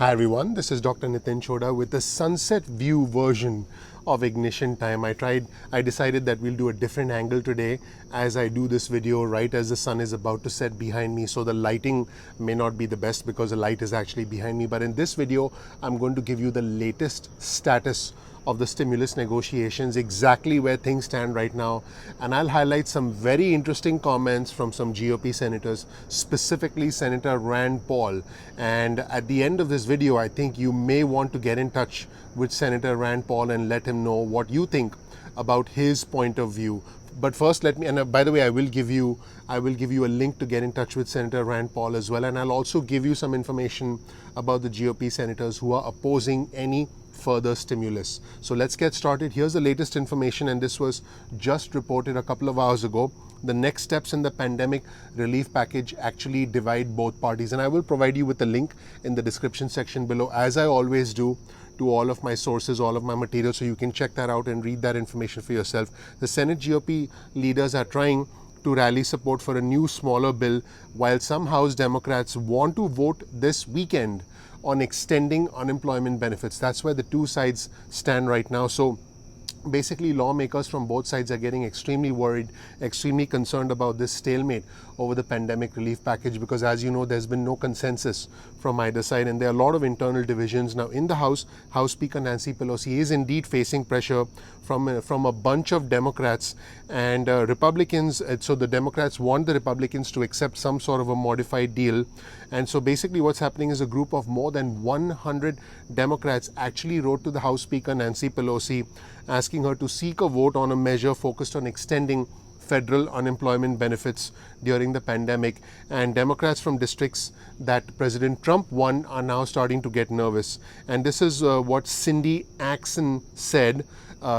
Hi everyone, this is Dr. Nitin Choda with the sunset view version of Ignition Time. I decided that we'll do a different angle today as I do this video right as the sun is about to set behind me. So the lighting may not be the best because the light is actually behind me. But in this video, I'm going to give you the latest status of the stimulus negotiations, exactly where things stand right now. And I'll highlight some very interesting comments from some GOP senators, specifically Senator Rand Paul. And at the end of this video, I think you may want to get in touch with Senator Rand Paul and let him know what you think about his point of view. But first, let me, and by the way, I will give you a link to get in touch with Senator Rand Paul as well. And I'll also give you some information about the GOP senators who are opposing any further stimulus. So let's get started. Here's the latest information, and this was just reported a couple of hours ago. The next steps in the pandemic relief package actually divide both parties, and I will provide you with the link in the description section below, as I always do, to all of my sources, all of my material, so you can check that out and read that information for yourself. The Senate GOP leaders are trying to rally support for a new, smaller bill, while some House Democrats want to vote this weekend on extending unemployment benefits. That's where the two sides stand right now. So basically, lawmakers from both sides are getting extremely worried, extremely concerned about this stalemate over the pandemic relief package, because as you know, there's been no consensus from either side, and there are a lot of internal divisions. Now in the House Speaker Nancy Pelosi is indeed facing pressure from a bunch of Democrats and Republicans. So the Democrats want the Republicans to accept some sort of a modified deal. And so basically what's happening is a group of more than 100 Democrats actually wrote to the House Speaker Nancy Pelosi asking her to seek a vote on a measure focused on extending federal unemployment benefits during the pandemic. And Democrats from districts that President Trump won are now starting to get nervous. And this is what Cindy Axon said.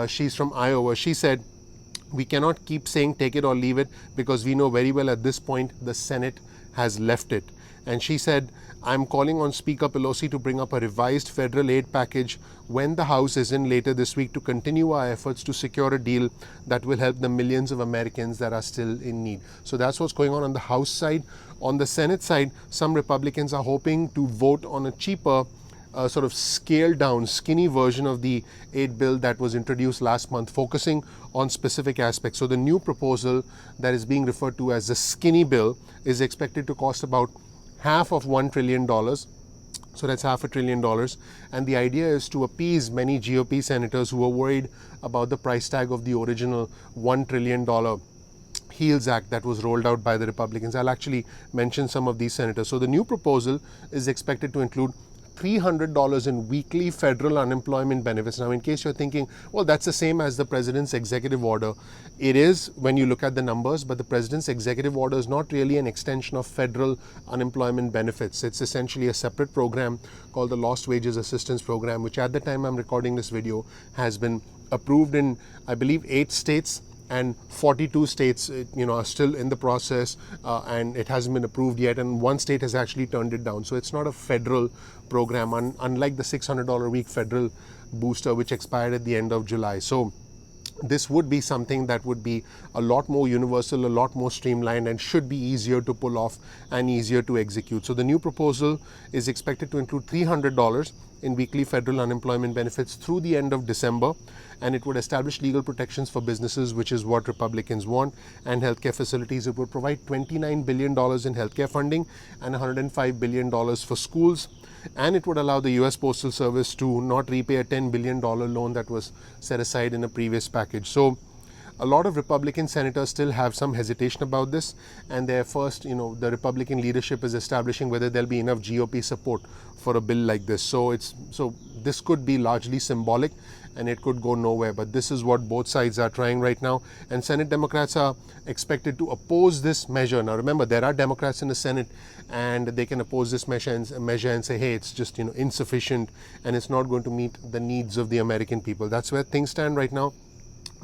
She's from Iowa. She said, "We cannot keep saying take it or leave it, because we know very well at this point the Senate has left it." And she said, "I'm calling on Speaker Pelosi to bring up a revised federal aid package when the House is in later this week to continue our efforts to secure a deal that will help the millions of Americans that are still in need." So that's what's going on the House side. On the Senate side, some Republicans are hoping to vote on a cheaper, sort of scaled down, skinny version of the aid bill that was introduced last month, focusing on specific aspects. So the new proposal that is being referred to as the skinny bill is expected to cost about half of $1 trillion. So that's $500 billion. And the idea is to appease many GOP senators who are worried about the price tag of the original $1 trillion HEALS Act that was rolled out by the Republicans. I'll actually mention some of these senators. So the new proposal is expected to include $300 in weekly federal unemployment benefits. Now, in case you're thinking, well, that's the same as the president's executive order. It is when you look at the numbers, but the president's executive order is not really an extension of federal unemployment benefits. It's essentially a separate program called the Lost Wages Assistance Program, which at the time I'm recording this video has been approved in, I believe, 8 states. And 42 states, are still in the process, and it hasn't been approved yet. And one state has actually turned it down. So it's not a federal program, unlike the $600 a week federal booster, which expired at the end of July. So this would be something that would be a lot more universal, a lot more streamlined, and should be easier to pull off and easier to execute. So the new proposal is expected to include $300 in weekly federal unemployment benefits through the end of December, and it would establish legal protections for businesses, which is what Republicans want, and healthcare facilities. It would provide $29 billion in healthcare funding and $105 billion for schools, and it would allow the U.S. Postal Service to not repay a $10 billion loan that was set aside in a previous package. So a lot of Republican senators still have some hesitation about this, and their first, the Republican leadership is establishing whether there'll be enough GOP support for a bill like this. So this could be largely symbolic, and it could go nowhere. But this is what both sides are trying right now, and Senate Democrats are expected to oppose this measure. Now remember, there are Democrats in the Senate, and they can oppose this measure and say, hey, it's just insufficient, and it's not going to meet the needs of the American people. That's where things stand right now.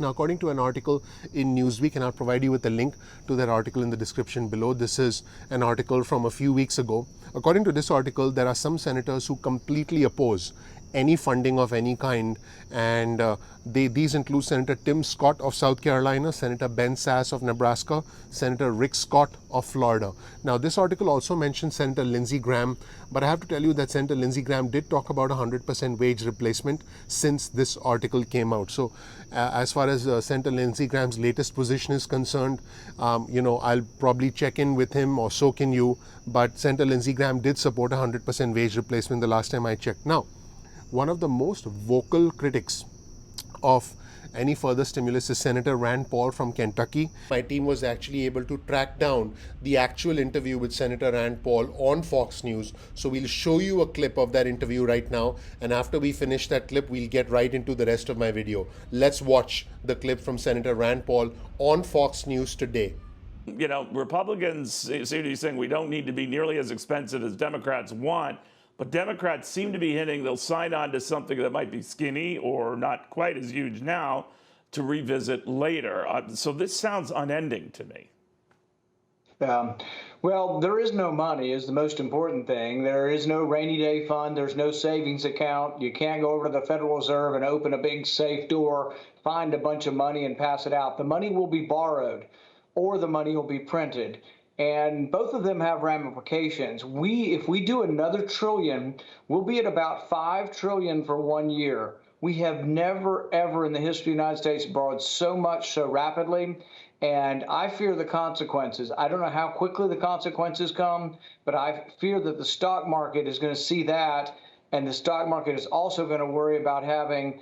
Now, according to an article in Newsweek, and I'll provide you with a link to that article in the description below. This is an article from a few weeks ago. According to this article, there are some senators who completely oppose any funding of any kind. And these include Senator Tim Scott of South Carolina, Senator Ben Sasse of Nebraska, Senator Rick Scott of Florida. Now, this article also mentions Senator Lindsey Graham, but I have to tell you that Senator Lindsey Graham did talk about 100% wage replacement since this article came out. So as far as Senator Lindsey Graham's latest position is concerned, I'll probably check in with him, or so can you. But Senator Lindsey Graham did support 100% wage replacement the last time I checked. Now, one of the most vocal critics of any further stimulus is Senator Rand Paul from Kentucky. My team was actually able to track down the actual interview with Senator Rand Paul on Fox News. So we'll show you a clip of that interview right now. And after we finish that clip, we'll get right into the rest of my video. Let's watch the clip from Senator Rand Paul on Fox News today. Republicans seem to be saying we don't need to be nearly as expensive as Democrats want, but Democrats seem to be hinting they'll sign on to something that might be skinny or not quite as huge now to revisit later. So this sounds unending to me. Well, there is no money is the most important thing. There is no rainy day fund. There's no savings account. You can't go over to the Federal Reserve and open a big safe door, find a bunch of money and pass it out. The money will be borrowed, or the money will be printed. And both of them have ramifications. If we do another trillion, we'll be at about 5 trillion for 1 year. We have never, ever in the history of the United States borrowed so much so rapidly. And I fear the consequences. I don't know how quickly the consequences come, but I fear that the stock market is going to see that. And the stock market is also going to worry about having,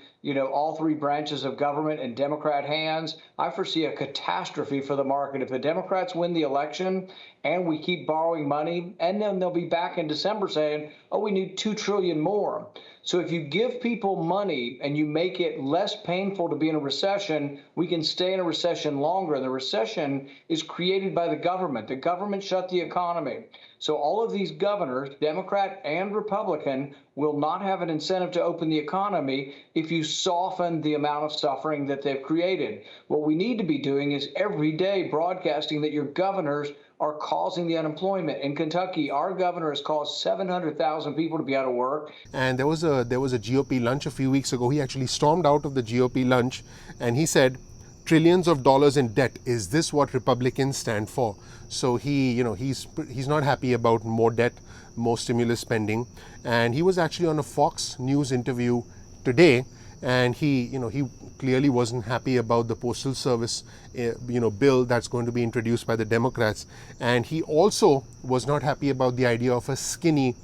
all 3 branches of government in Democrat hands. I foresee a catastrophe for the market if the Democrats win the election and we keep borrowing money, and then they'll be back in December saying, oh, we need 2 trillion more. So if you give people money and you make it less painful to be in a recession, we can stay in a recession longer. And the recession is created by the government. The government shut the economy. So all of these governors, Democrat and Republican, will not have an incentive to open the economy if you soften the amount of suffering that they've created. What we need to be doing is every day broadcasting that your governors are causing the unemployment. In Kentucky, our governor has caused 700,000 people to be out of work. And there was a GOP lunch a few weeks ago. He actually stormed out of the GOP lunch and he said, trillions of dollars in debt. Is this what Republicans stand for? So he's not happy about more debt, more stimulus spending. And he was actually on a Fox News interview today, and he clearly wasn't happy about the Postal Service bill that's going to be introduced by the Democrats. And he also was not happy about the idea of a skinny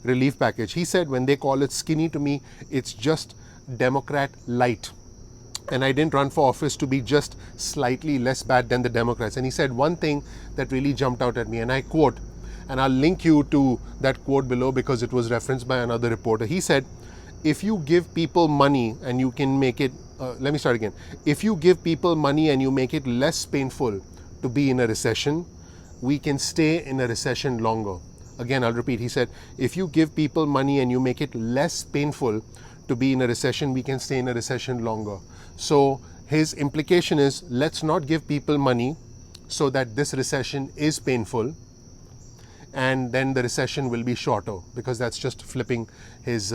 relief package. He said, when they call it skinny, to me, it's just Democrat light. And I didn't run for office to be just slightly less bad than the Democrats. And he said one thing that really jumped out at me, and I quote, and I'll link you to that quote below because it was referenced by another reporter. He said, if you give people money and you can make it, let me start again. If you give people money and you make it less painful to be in a recession, we can stay in a recession longer. Again, I'll repeat. He said, if you give people money and you make it less painful to be in a recession, we can stay in a recession longer. So his implication is, let's not give people money so that this recession is painful, and then the recession will be shorter, because that's just flipping his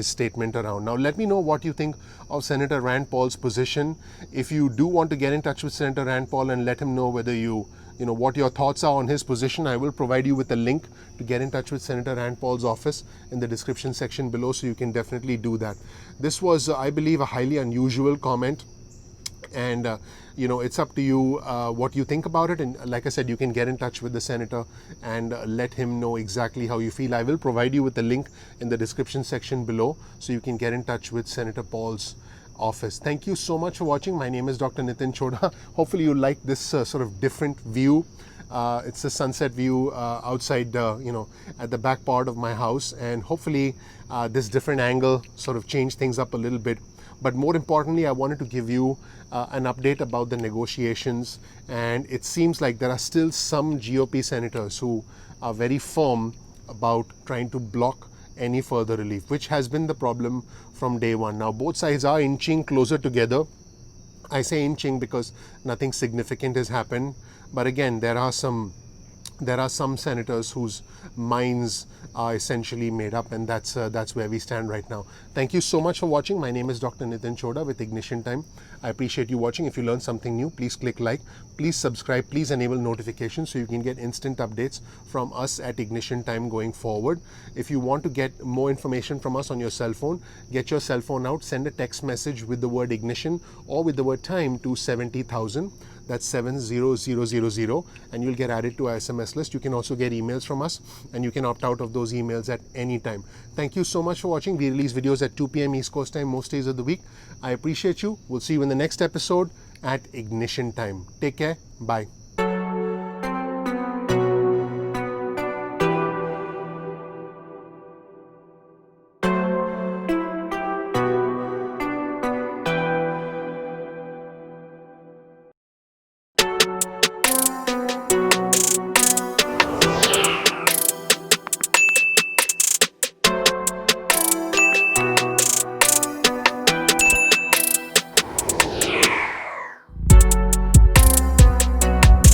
statement around. Now, let me know what you think of Senator Rand Paul's position. If you do want to get in touch with Senator Rand Paul and let him know whether what your thoughts are on his position, I will provide you with a link to get in touch with Senator Rand Paul's office in the description section below, so you can definitely do that. This was, I believe, a highly unusual comment, and it's up to you what you think about it. And like I said, you can get in touch with the senator and let him know exactly how you feel. I will provide you with a link in the description section below, so you can get in touch with Senator Paul's office. Thank you so much for watching. My name is Dr. Nitin Chhoda. Hopefully you like this sort of different view. It's a sunset view outside, at the back part of my house, and hopefully this different angle sort of changed things up a little bit. But more importantly, I wanted to give you an update about the negotiations, and it seems like there are still some GOP senators who are very firm about trying to block any further relief, which has been the problem from day one. Now, both sides are inching closer together. I say inching because nothing significant has happened. But again, there are some there are some senators whose minds are essentially made up, and that's where we stand right now. Thank you so much for watching. My name is Dr. Nitin Choda with Ignition Time. I appreciate you watching. If you learned something new, please click like, please subscribe, please enable notifications so you can get instant updates from us at Ignition Time going forward. If you want to get more information from us on your cell phone, get your cell phone out, send a text message with the word ignition or with the word time to 70,000. That's 70000, and you'll get added to our SMS list. You can also get emails from us, and you can opt out of those emails at any time. Thank you so much for watching. We release videos at 2 p.m. East Coast time most days of the week. I appreciate you. We'll see you in the next episode at Ignition Time. Take care. Bye.